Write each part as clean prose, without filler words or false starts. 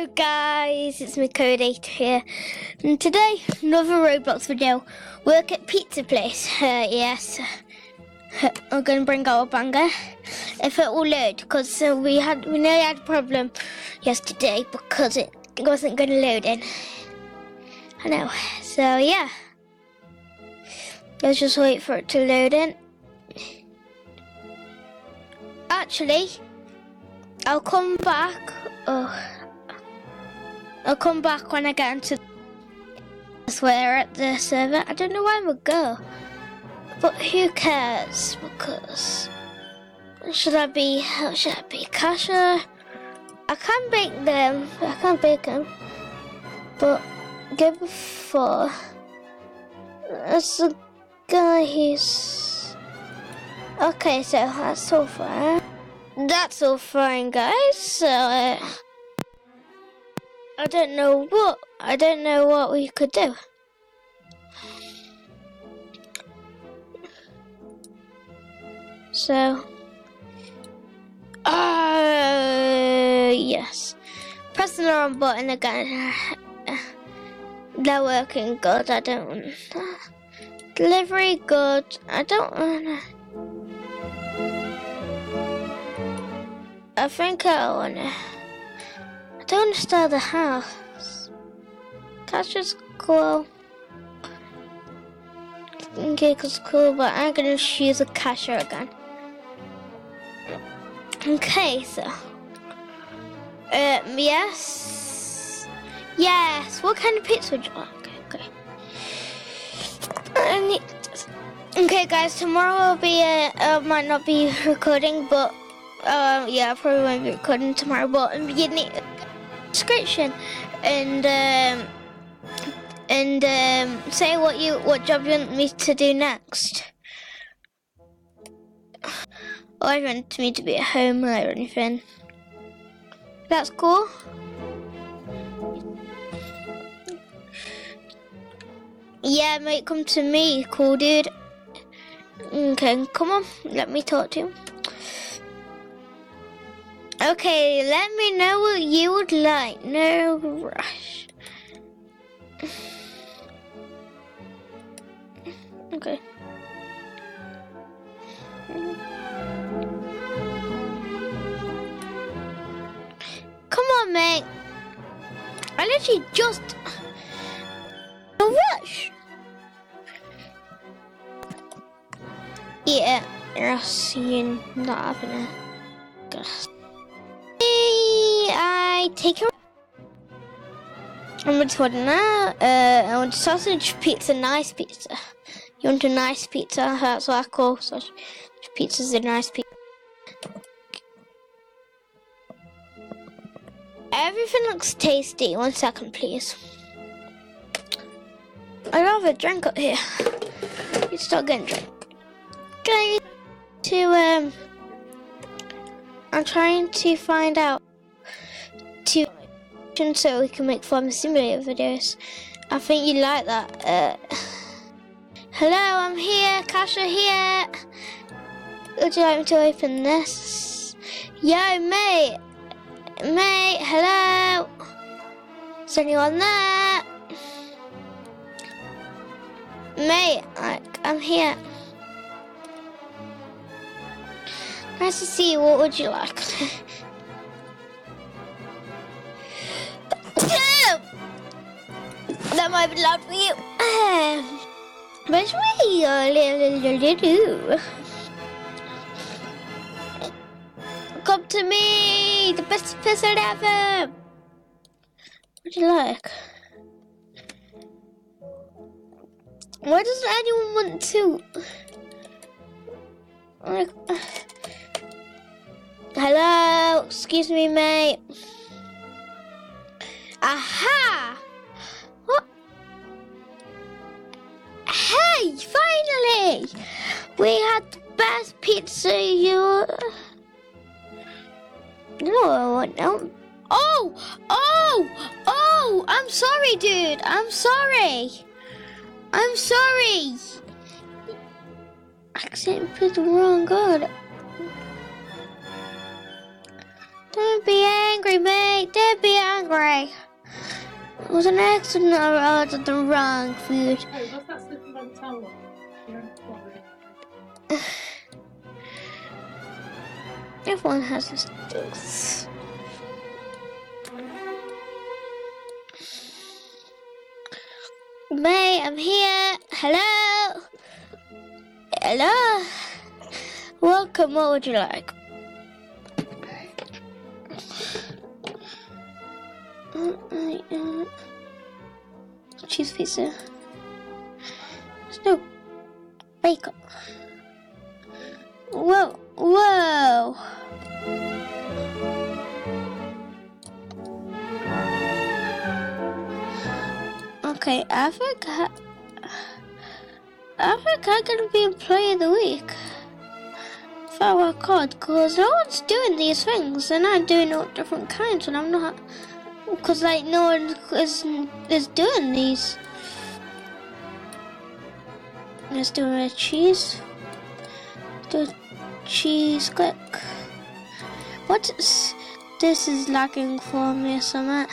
Hello guys, it's me Cody here, and today another Roblox video. Work at pizza place. Yes, I'm gonna bring out a banger if it will load, because we nearly had a problem yesterday because it wasn't gonna load in. I know. So yeah, let's just wait for it to load in. Actually, I'll come back. I'll come back when I get into. We're at the server. I don't know where we'll go, but who cares? Because should I be cashier? I can bake them. But go before. That's the guy who's okay. So that's all fine. That's all fine, guys. So I don't know what we could do. So, yes. Pressing the wrong button again. They're working good. I don't. Delivery good. I don't wanna. I think I wanna. I don't want to start the house. That's just cool. Okay, it's cool, but I'm gonna choose a cashier again. Okay, so yes. What kind of pizza would you like? Okay, guys. Tomorrow will be might not be recording, but yeah, I probably won't be recording tomorrow. But you need description and say what job you want me to do next, or if you want me to be at home or anything. That's cool. Yeah, mate, come to me, cool dude. Okay, come on, let me talk to you. Okay, let me know what you would like. No rush. Okay. Come on, mate. I literally just... No rush. Yeah, else you're not having a... I take your... I'm just ordering now. I want sausage pizza, nice pizza. You want a nice pizza? That's what I call sausage pizza's a nice pizza. Everything looks tasty. 1 second, please. I have a drink up here. You start getting drink. I'm trying to find out so we can make Farm Simulator videos. I think you like that. Hello, I'm here, cashier here. Would you like me to open this? Yo, mate, hello. Is anyone there? Mate, I'm here. Nice to see you. What would you like? That might be loud for you. But it's really come to me, the best person ever. What do you like? Why doesn't anyone want to? Hello, excuse me, mate. Aha! What? Hey, finally! We had the best pizza you... No, I want now. Oh! I'm sorry, dude. I'm sorry. I accidentally put the wrong god. Don't be angry, mate. Don't be angry. It was an accident. I ordered the wrong food. Hey, what's that slipping by the towel? Everyone has this things. May, I'm here. Hello. Hello. Welcome. What would you like? Cheese pizza. There's no bacon. Whoa, whoa. Okay, I think I'm gonna be Employee of the Week. If I work hard, because no one's doing these things. They're not doing all different kinds, and I'm not. Because like no one is doing these. Let's do a cheese. Do cheese click. This is lagging for me or something.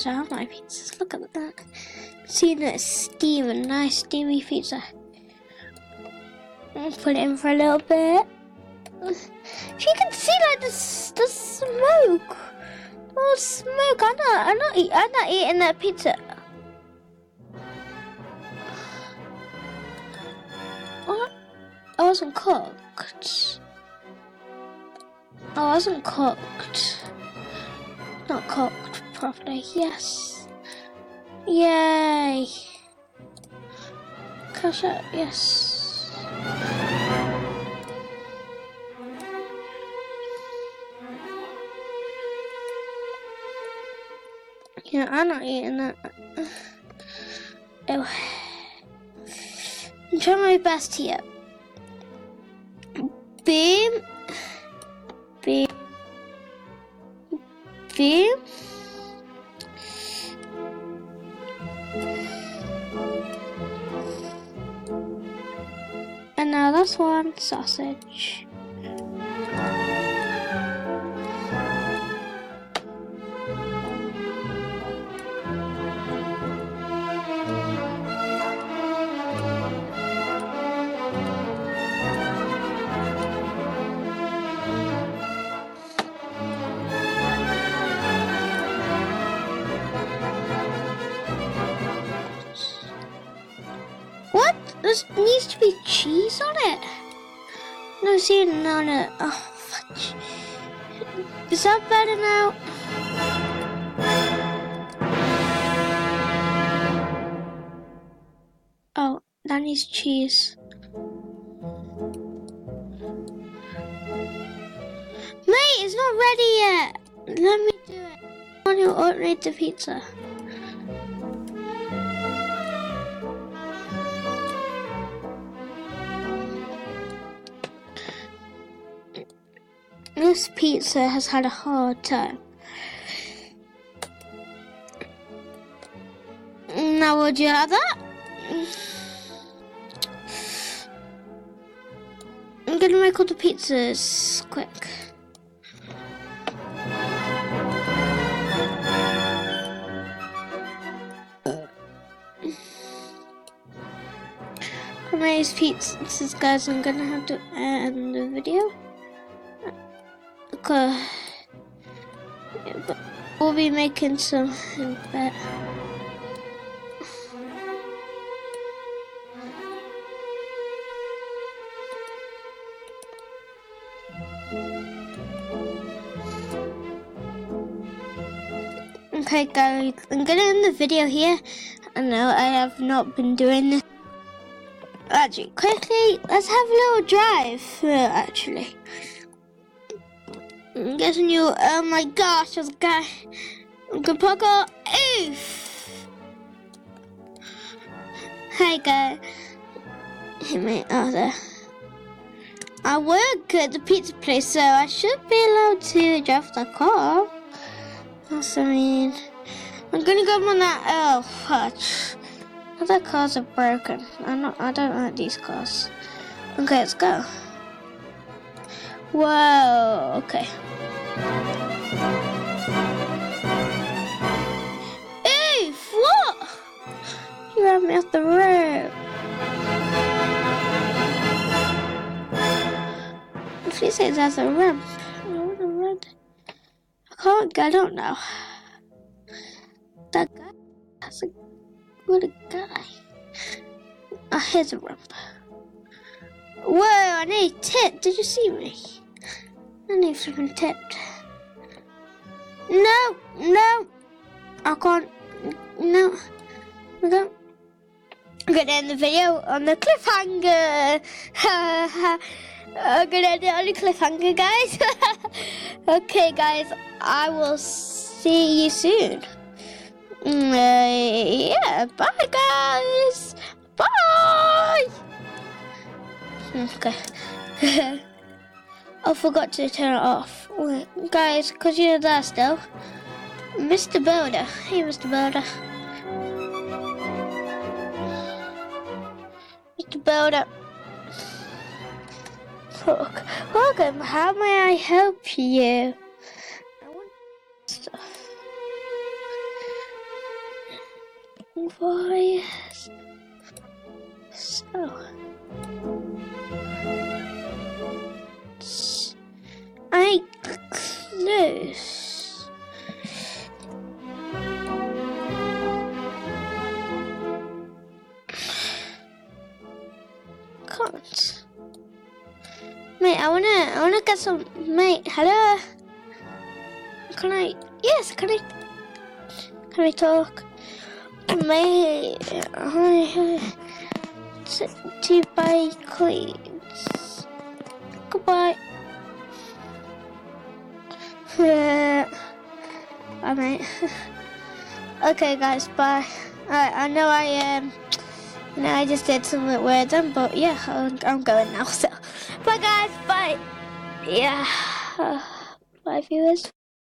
I have my pizzas. Look at that. See that steam, a nice steamy pizza. I'll put it in for a little bit. If you can see like the smoke. Oh, smoke! I'm not eating that pizza. What? I wasn't cooked. I wasn't cooked. Not cooked properly. Yes. Yay. Cash out. Yes. Yeah, I'm not eating that. Oh. I'm trying my best here. Beam. Beam. Beam. And now that's one sausage. What? There needs to be cheese on it. No, see, none of it. Oh, fudge. Is that better now? Oh, that needs cheese. Mate, it's not ready yet. Let me do it. I want to order the pizza. This pizza has had a hard time. Now would you have that? I'm gonna make all the pizzas quick. For my pizzas, guys, I'm gonna have to end the video. Okay. Yeah, but we'll be making some in bed. Okay guys, I'm gonna end the video here. I know I have not been doing this. Actually, quickly, let's have a little drive. Actually, I'm guessing you. Oh my gosh, there's a guy. Good poker. Oof. Hey guys. Hey mate, oh there. I work at the pizza place, so I should be allowed to drive the car. That's I mean. I'm gonna go on that. Oh, fudge. Other cars are broken. I don't like these cars. Okay, let's go. Whoa. Okay. Oof! What? You ran me off the road. If he says there's a ramp, I want to run. I can't get up now. That guy. That's a good guy. Oh, here's a ramp. Whoa, I need tipped. Did you see me? I need flipping tipped. No, no. I can't. No. I can't. I'm going to end the video on the cliffhanger. I'm going to end it on the cliffhanger, guys. Okay, guys. I will see you soon. Yeah, bye guys. Bye. Okay. I forgot to turn it off. Wait, guys, because you're there still. Mr. Builder. Hey, Mr. Builder. Mr. Builder. Look. Welcome. How may I help you? I want stuff. Why? So. I close. Can't. Mate, I wanna get some. Mate, hello. Can I? Yes. Can I talk? Mate, to buy cleats. Goodbye. Bye, mate. Okay, guys, bye. I know I just did something weird then, but yeah, I'm going now. So, bye, guys. Bye. Yeah. Bye, viewers.